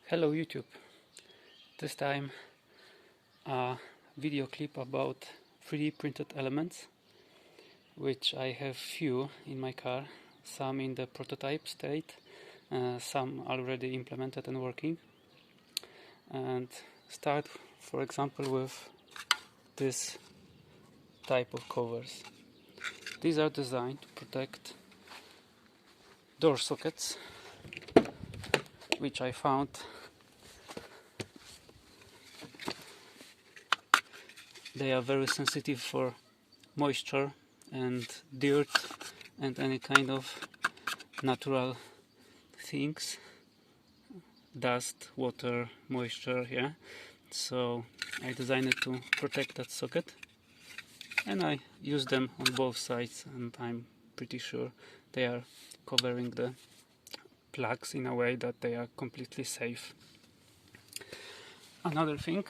Hello YouTube. This time a video clip about 3D printed elements, which I have few in my car, some in the prototype state, some already implemented and working. And start, for example, with this type of covers. These are designed to protect door sockets, which I found they are very sensitive for moisture and dirt and any kind of natural things, dust, water, moisture, yeah. So I designed it to protect that socket, and I use them on both sides, and I'm pretty sure they are covering the plugs in a way that they are completely safe. Another thing,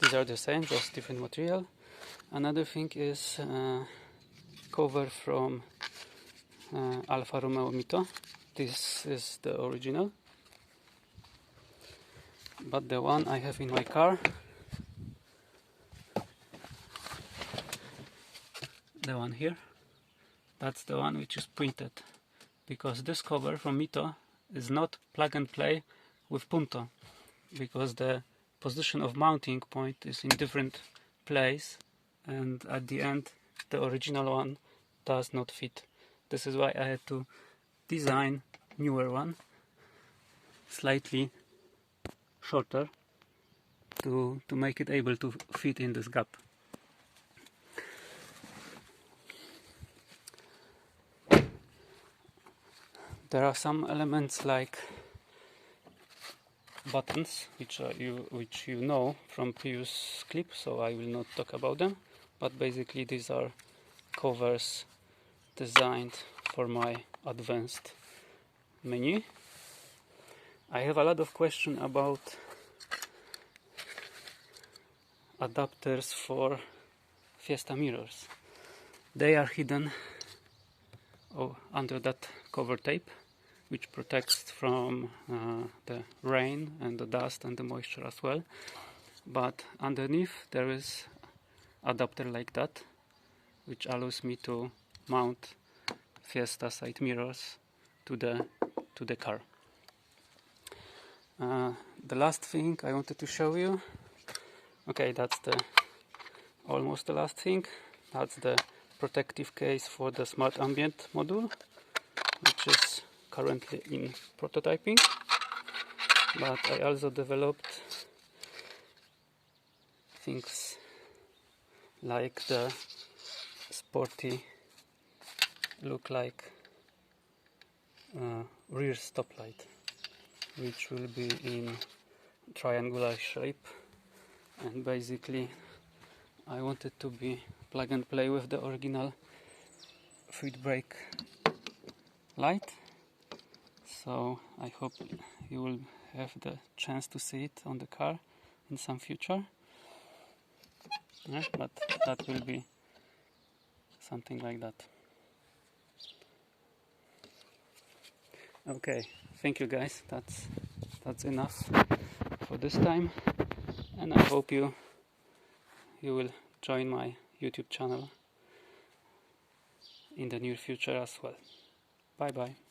these are the same, just different material. Another thing is cover from Alfa Romeo Mito. This is the original, but the one I have in my car, the one here, that's the one which is printed, because this cover from Mito is not plug and play with Punto, because the position of mounting point is in different place, and at the end the original one does not fit. This is why I had to design newer one, slightly shorter, to make it able to fit in this gap. There are some elements like buttons, which you know from previous clip, so I will not talk about them. But basically these are covers designed for my advanced menu. I have a lot of questions about adapters for Fiesta mirrors. They are hidden under that cover tape, which protects from the rain and the dust and the moisture as well. But underneath there is adapter like that, which allows me to mount Fiesta side mirrors to the car. The last thing I wanted to show you, okay, that's almost the last thing. That's the protective case for the smart ambient module, which is currently in prototyping. But I also developed things like the sporty look like rear stoplight, which will be in triangular shape, and basically I wanted to be plug and play with the original foot brake light. So I hope you will have the chance to see it on the car in some future. Yeah, but that will be something like that. Okay, thank you guys. That's enough for this time, and I hope you will join my YouTube channel in the near future as well. Bye bye.